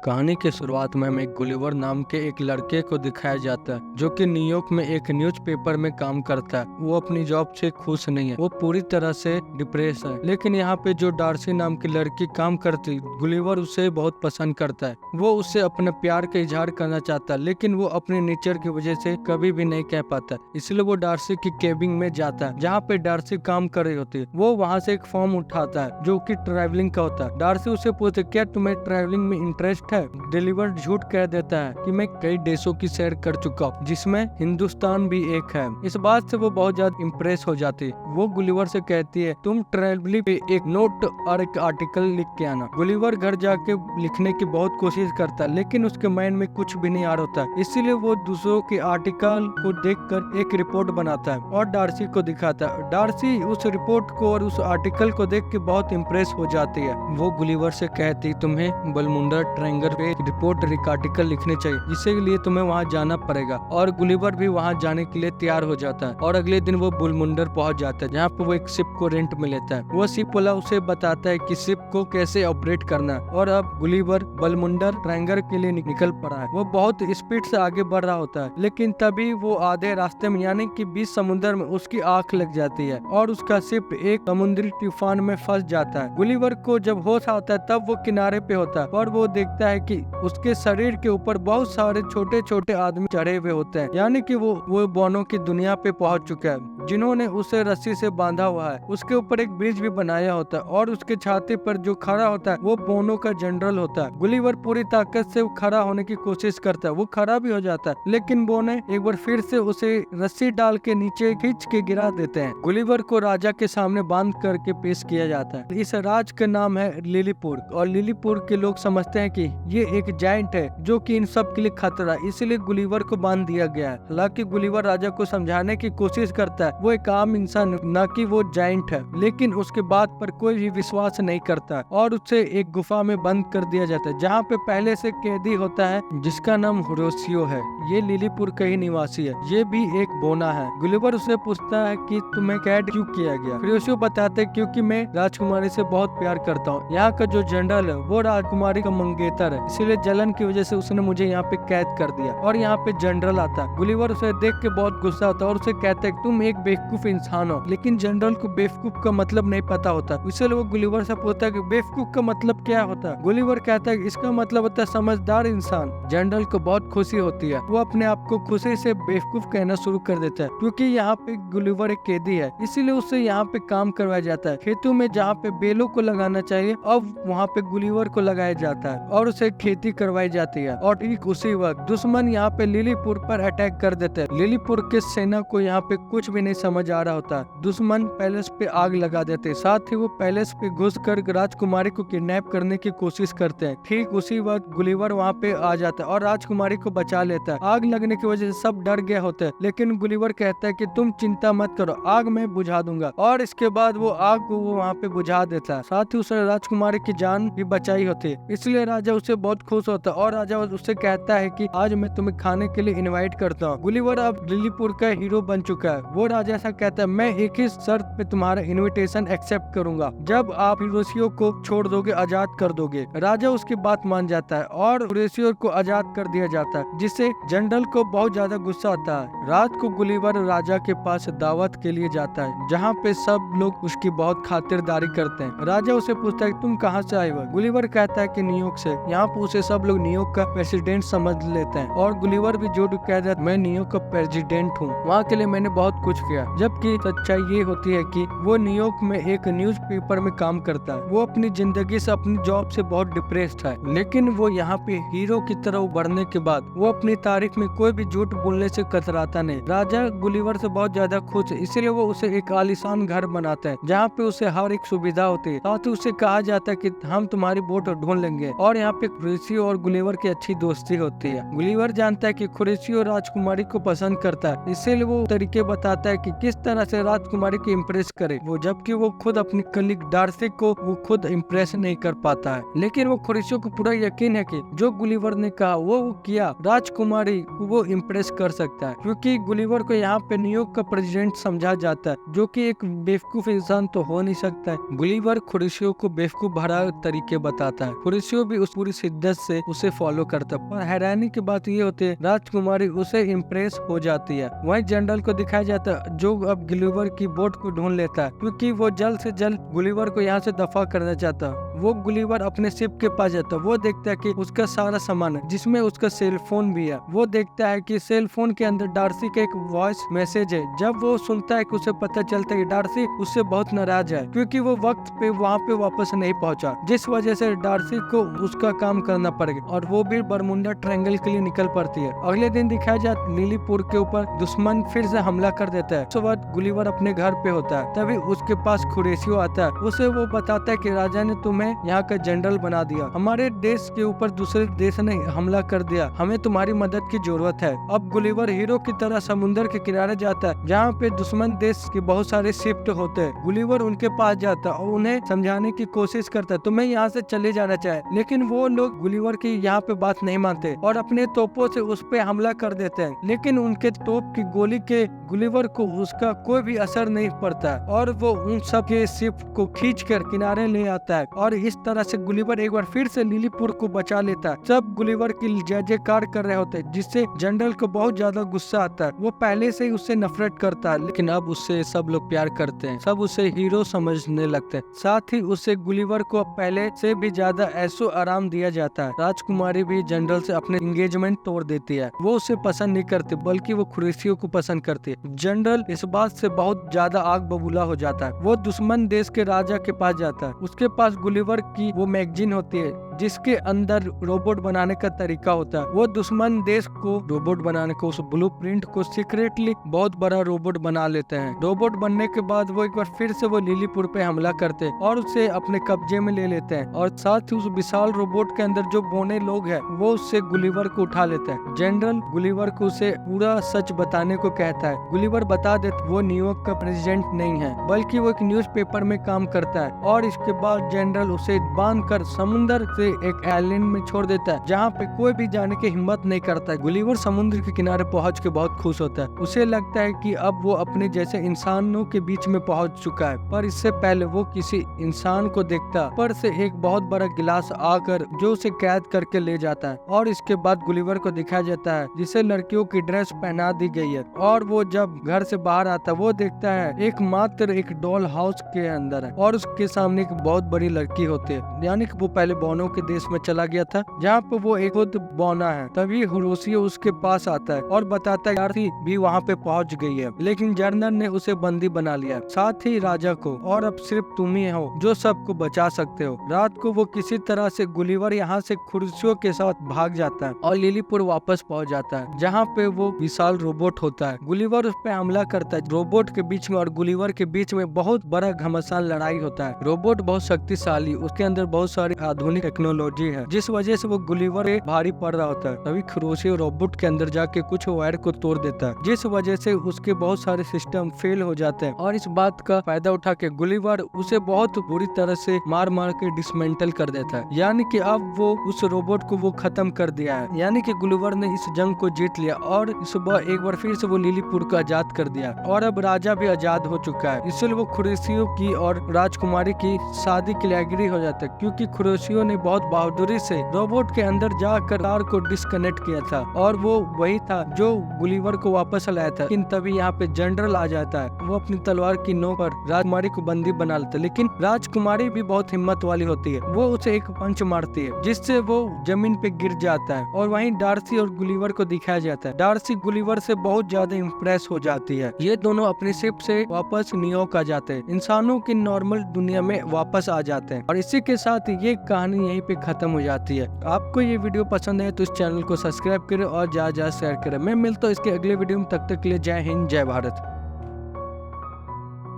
कहानी के शुरुआत में हमें गुलिवर नाम के एक लड़के को दिखाया जाता है जो कि न्यूयॉर्क में एक न्यूज़पेपर में काम करता है। वो अपनी जॉब से खुश नहीं है, वो पूरी तरह से डिप्रेस है। लेकिन यहाँ पे जो डार्सी नाम की लड़की काम करती, गुलिवर उसे बहुत पसंद करता है। वो उससे अपने प्यार का इजहार करना चाहता है, लेकिन वो अपने नेचर की वजह से कभी भी नहीं कह पाता। इसलिए वो डार्सी की केबिन में जाता है जहाँ पे डार्सी काम कर रही होती है। वो वहाँ से एक फॉर्म उठाता है जो कि ट्रैवलिंग का होता है। डार्सी उसे पूछते, क्या तुम्हें ट्रैवलिंग में इंटरेस्ट है? डिलीवर झूठ कह देता है कि मैं कई देशों की सैर कर चुका हूँ, जिसमें हिंदुस्तान भी एक है। इस बात से वो बहुत ज्यादा इम्प्रेस हो जाती है। वो गुलिवर से कहती है, तुम ट्रैवलिंग पे एक नोट और एक आर्टिकल लिख के आना। गुलिवर घर जाके लिखने की बहुत कोशिश करता है, लेकिन उसके माइंड में कुछ भी नहीं आ रहा होता है। इसीलिए वो दूसरों के आर्टिकल को देखकर एक रिपोर्ट बनाता है और डार्सी को दिखाता है। डार्सी उस रिपोर्ट को और उस आर्टिकल को देख के बहुत इम्प्रेस हो जाती है। वो गुलिवर से कहती, तुम्हें बलमुंडा ट्रायंगल पे रिपोर्ट एक आर्टिकल लिखने चाहिए, जिसके लिए तुम्हें वहाँ जाना पड़ेगा। और गुलिवर भी वहाँ जाने के लिए तैयार हो जाता है और अगले दिन वो बुलमुंडर पहुँच जाता है, जहाँ पे वो एक शिप को रेंट में लेता है। वो शिप वाला उसे बताता है कि शिप को कैसे ऑपरेट करना है। और अब गुलिवर बलमुंडर ट्रायंगल के लिए निकल पड़ा है। वो बहुत स्पीड से आगे बढ़ रहा होता है, लेकिन तभी वो आधे रास्ते में यानी कि बीच समुद्र में उसकी आंख लग जाती है और उसका शिप एक समुद्री तूफान में फंस जाता है। गुलिवर को जब होश आता है तब वो किनारे पे होता है और वो देखता है कि उसके शरीर के ऊपर बहुत सारे छोटे छोटे आदमी चढ़े हुए होते हैं, यानी कि वो बोनो की दुनिया पे पहुंच चुका है, जिन्होंने उसे रस्सी से बांधा हुआ है। उसके ऊपर एक ब्रिज भी बनाया होता है और उसके छाती पर जो खड़ा होता है वो बोनो का जनरल होता है। गुलिवर पूरी ताकत से खड़ा होने की कोशिश करता है। वो खड़ा भी हो जाता है, लेकिन बोने एक बार फिर से उसे रस्सी डाल के नीचे खींच के गिरा देते हैं। गुलिवर को राजा के सामने बांध करके पेश किया जाता है। इस राज का नाम है लिलीपुर और लिलीपुर के लोग समझते हैं कि ये एक जायंट है जो कि इन सब के लिए खतरा है, इसलिए गुलिवर को बांध दिया गया है। हालांकि गुलिवर राजा को समझाने की कोशिश करता है वो एक आम इंसान न कि वो जायंट है, लेकिन उसके बात पर कोई भी विश्वास नहीं करता और उसे एक गुफा में बंद कर दिया जाता है, जहाँ पे पहले से कैदी होता है जिसका नाम होरेशियो है। ये लिलीपुर का ही निवासी है, ये भी एक बोना है। गुलिवर उसे पूछता है कि तुम्हें कैद क्यों किया गया? होरेशियो बताते क्योंकि मैं राजकुमारी से बहुत प्यार करता हूँ। यहाँ का जो जनरल है वो राजकुमारी का मंगेतर है, इसीलिए जलन की वजह से उसने मुझे यहाँ पे कैद कर दिया। और यहाँ पे जनरल आता है। गुलिवर उसे देख के बहुत गुस्सा होता है और उसे कहता है तुम एक बेवकूफ इंसान हो। लेकिन जनरल को बेवकूफ का मतलब नहीं पता होता, इसलिए वो गुलिवर से पूछता है कि बेवकूफ का मतलब क्या होता है? गुलिवर कहता है इसका मतलब होता है समझदार इंसान। जनरल को बहुत खुशी होती है, वो अपने आप को खुशी से बेवकूफ कहना शुरू कर देता है, क्योंकि यहाँ पे गुलिवर एक कैदी है, इसीलिए उसे यहाँ पे काम करवाया जाता है। खेतों में जहाँ पे बेलों को लगाना चाहिए अब वहाँ पे गुलिवर को लगाया जाता है और उसे खेती करवाई जाती है। और ठीक उसी वक्त दुश्मन यहाँ पे लिलीपुर पर अटैक कर देते हैं। लिलीपुर के सेना को यहाँ पे कुछ भी नहीं समझ आ रहा होता। दुश्मन पैलेस पे आग लगा देते, साथ ही वो पैलेस पे घुसकर राजकुमारी को किडनैप करने की कोशिश करते हैं। ठीक उसी वक्त गुलिवर वहाँ पे आ जाता है और राजकुमारी को बचा लेता है। आग लगने की वजह से सब डर गए होते हैं, लेकिन गुलिवर कहता है कि तुम चिंता मत करो, आग मैं बुझा दूंगा। और इसके बाद वो आग को वो वहाँ पे बुझा देता है, साथ ही उसने राजकुमारी की जान भी बचाई होती है। इसलिए राजा उसे बहुत खुश होता है और राजा उससे कहता है कि आज मैं तुम्हें खाने के लिए इनवाइट करता हूँ। गुलिवर अब लिलीपुर का हीरो बन चुका है। वो राजा ऐसा कहता है, मैं एक ही शर्त पे तुम्हारा इनविटेशन एक्सेप्ट करूंगा, जब आप होरेशियो को छोड़ दोगे, आजाद कर दोगे। राजा उसकी बात मान जाता है और होरेशियो को आजाद कर दिया जाता है, जिससे जनरल को बहुत ज्यादा गुस्सा आता है। रात को गुलिवर राजा के पास दावत के लिए जाता है, जहाँ पे सब लोग उसकी बहुत खातिरदारी करते हैं। राजा उसे पूछता है तुम कहाँ से आए हो? गुलिवर कहता है कि न्यूयॉर्क से। यहाँ पे उसे सब लोग न्यूयॉर्क का प्रेसिडेंट समझ लेते हैं और गुलिवर भी जो कहता है मैं न्यूयॉर्क का प्रेसिडेंट हूँ, वहाँ के लिए मैंने बहुत कुछ किया। जबकि सच्चाई ये होती है कि वो न्यूयॉर्क में एक न्यूज़पेपर में काम करता है। वो अपनी जिंदगी से, अपनी जॉब से बहुत डिप्रेस्ड है, लेकिन वो यहाँ पे हीरो की तरह उभरने के बाद वो अपनी तारीख में कोई भी झूठ बोलने से कतराता नहीं। राजा गुलिवर से बहुत ज्यादा खुश है, इसीलिए वो उसे एक आलीशान घर बनाता है, जहाँ पे उसे हर एक सुविधा होती है। साथ ही उसे कहा जाता है कि हम तुम्हारी बोट ढूंढ लेंगे। और यहाँ पे होरेशियो और गुलिवर की अच्छी दोस्ती होती है। गुलिवर जानता है कि होरेशियो राजकुमारी को पसंद करता है, इसीलिए वो तरीके बताता है है कि किस तरह से राजकुमारी को इम्प्रेस करे, वो जबकि वो खुद अपनी कलीग डार्सी को वो खुद इम्प्रेस नहीं कर पाता है। लेकिन वो खुर्शीयो को पूरा यकीन है कि जो गुलिवर ने कहा वो किया, राजकुमारी को वो इम्प्रेस कर सकता है, क्योंकि गुलिवर को यहाँ पे न्यूयॉर्क का प्रेसिडेंट समझा जाता है, जो कि एक बेवकूफ इंसान तो हो नहीं सकता है। गुलिवर खुर्शीयो को बेवकूफ भरा तरीके बताता है, खुर्शीयो भी उस पूरी शिद्दत से उसे फॉलो करता है। पर हैरानी की बात ये होती है राजकुमारी उसे इम्प्रेस हो जाती है। वहीं जनरल को दिखाया जाता है जो अब गुलिवर की बोट को ढूंढ लेता है, क्योंकि वो जल्द से जल्द गुलिवर को यहाँ से दफा करना चाहता है। वो गुलिवर अपने शिप के पास जाता है, वो देखता है कि उसका सारा सामान है, जिसमें उसका सेल फोन भी है। वो देखता है कि सेल फोन के अंदर डार्सी का एक वॉइस मैसेज है। जब वो सुनता है कि उसे पता चलता है कि डार्सी उससे बहुत नाराज है, क्योंकि वो वक्त पे वहाँ पे वापस नहीं पहुँचा, जिस वजह से डार्सी को उसका काम करना पड़ेगा और वो भी बरमुंडा ट्रायंगल के लिए निकल पड़ती है। अगले दिन दिखाया जाता लिलीपुर के ऊपर दुश्मन फिर से हमला कर देता है। उस वक्त गुलिवर अपने घर पे होता है, तभी उसके पास खुरेशियो आता है। उसे वो बताता है कि राजा ने तुम्हें यहाँ का जनरल बना दिया, हमारे देश के ऊपर दूसरे देश ने हमला कर दिया, हमें तुम्हारी मदद की जरूरत है। अब गुलिवर हीरो की तरह समुद्र के किनारे जाता है जहाँ पे दुश्मन देश के बहुत सारे शिफ्ट होते हैं। गुलिवर उनके पास जाता है और उन्हें समझाने की कोशिश करता है तुम्हें यहाँ से चले जाना चाहिए, लेकिन वो लोग गुलिवर की यहाँ पे बात नहीं मानते और अपने तोपों से उस पे हमला कर देते हैं। लेकिन उनके तोप की गोली के गुलिवर को उसका कोई भी असर नहीं पड़ता और वो उन सब के शिप को खींच कर किनारे ले आता है और इस तरह से गुलिवर एक बार फिर से लिलीपुर को बचा लेता है। सब गुलिवर की जय जयकार कर रहे होते हैं, जिससे जनरल को बहुत ज्यादा गुस्सा आता है। वो पहले से ही उससे नफरत करता है, लेकिन अब उससे सब लोग प्यार करते हैं, सब उसे हीरो समझने लगते हैं। साथ ही उससे गुलिवर को अब पहले से भी ज्यादा ऐसो आराम दिया जाता है। राजकुमारी भी जनरल से अपने एंगेजमेंट तोड़ देती है। वो उसे पसंद नहीं करती बल्कि वो खुरेशियो को पसंद करती है। जनरल इस बात से बहुत ज्यादा आग बबूला हो जाता है। वो दुश्मन देश के राजा के पास जाता है। उसके पास गुलिवर की वो मैगजीन होती है जिसके अंदर रोबोट बनाने का तरीका होता है। वो दुश्मन देश को रोबोट बनाने को, उस ब्लूप्रिंट को सीक्रेटली बहुत बड़ा रोबोट बना लेते हैं। रोबोट बनने के बाद वो एक बार फिर से वो लिलीपुर पे हमला करते हैं और उसे अपने कब्जे में ले लेते हैं और साथ ही उस विशाल रोबोट के अंदर जो बोने लोग हैं वो उससे गुलिवर को उठा लेते हैं। जनरल गुलिवर को उसे पूरा सच बताने को कहता है। गुलिवर बता देता वो न्यूयॉर्क का प्रेसिडेंट नहीं है बल्कि वो एक न्यूज़पेपर में काम करता है और इसके बाद जनरल उसे बांधकर समुद्र से एक आइलैंड में छोड़ देता है जहाँ पे कोई भी जाने की हिम्मत नहीं करता है। गुलिवर समुद्र के किनारे पहुँच के बहुत खुश होता है। उसे लगता है कि अब वो अपने जैसे इंसानों के बीच में पहुँच चुका है, पर इससे पहले वो किसी इंसान को देखता पर से एक बहुत बड़ा गिलास आकर जो उसे कैद करके ले जाता है और इसके बाद गुलिवर को दिखाया जाता है जिसे लड़कियों की ड्रेस पहना दी गई है और वो जब घर से बाहर आता है वो देखता है एक मात्र एक डॉल हाउस के अंदर है और उसके सामने एक बहुत बड़ी लड़की होती है, यानी कि वो पहले बोनो के देश में चला गया था जहाँ पे वो एक खुद बोना है। तभी खुरेशियो उसके पास आता है और बताता है डार्सी भी वहाँ पे पहुँच गई है, लेकिन जनरल ने उसे बंदी बना लिया, साथ ही राजा को, और अब सिर्फ तुम ही हो जो सबको बचा सकते हो। रात को वो किसी तरह से गुलिवर यहाँ से खुर्शियों के साथ भाग जाता है और लिलीपुर वापस पहुँच जाता है जहाँ पे वो विशाल रोबोट होता है। गुलिवर उस पे हमला करता है। रोबोट के बीच में और गुलिवर के बीच में बहुत बड़ा घमासान लड़ाई होता है। रोबोट बहुत शक्तिशाली, उसके अंदर बहुत सारी आधुनिक टेक्नोलॉजी है जिस वजह से वो गुलिवर पे भारी पड़ रहा होता है। तभी खुरेशियो रोबोट के अंदर जाके कुछ वायर को तोड़ देता है जिस वजह से उसके बहुत सारे सिस्टम फेल हो जाते हैं और इस बात का फायदा उठा के गुलिवर उसे बहुत बुरी तरह से मार मार के डिसमेंटल कर देता है। यानी कि अब वो उस रोबोट को वो खत्म कर दिया है, यानी कि गुलिवर ने इस जंग को जीत लिया और इस बार एक बार फिर से वो लिलीपुर को आजाद कर दिया और अब राजा भी आजाद हो चुका है। इसलिए वो खुरेशियो की और राजकुमारी की शादी के लिए एग्री हो जाता है, क्योंकि खुरेशियो ने बहुत बहादुरी से रोबोट के अंदर जाकर तार को डिस्कनेक्ट किया था और वो वही था जो गुलिवर को वापस लाया था। लेकिन तभी यहाँ पे जनरल आ जाता है, वो अपनी तलवार की नोक पर राजकुमारी को बंदी बना लेता है, लेकिन राजकुमारी भी बहुत हिम्मत वाली होती है। वो उसे एक पंच मारती है जिससे वो जमीन पे गिर जाता है और वहीं डार्सी और गुलिवर को दिखाया जाता है। डार्सी गुलिवर से बहुत ज्यादा इम्प्रेस हो जाती है। ये दोनों अपनी शिप से वापस न्यूयॉर्क आ जाते हैं, इंसानों की नॉर्मल दुनिया में वापस आ जाते हैं और इसी के साथ ये कहानी यहीं पे खत्म हो जाती है। आपको ये वीडियो पसंद है तो इस चैनल को सब्सक्राइब करें और ज्यादा शेयर करें। मैं मिलता हूँ इसके अगले वीडियो में, तब तक के लिए जय हिंद जय भारत।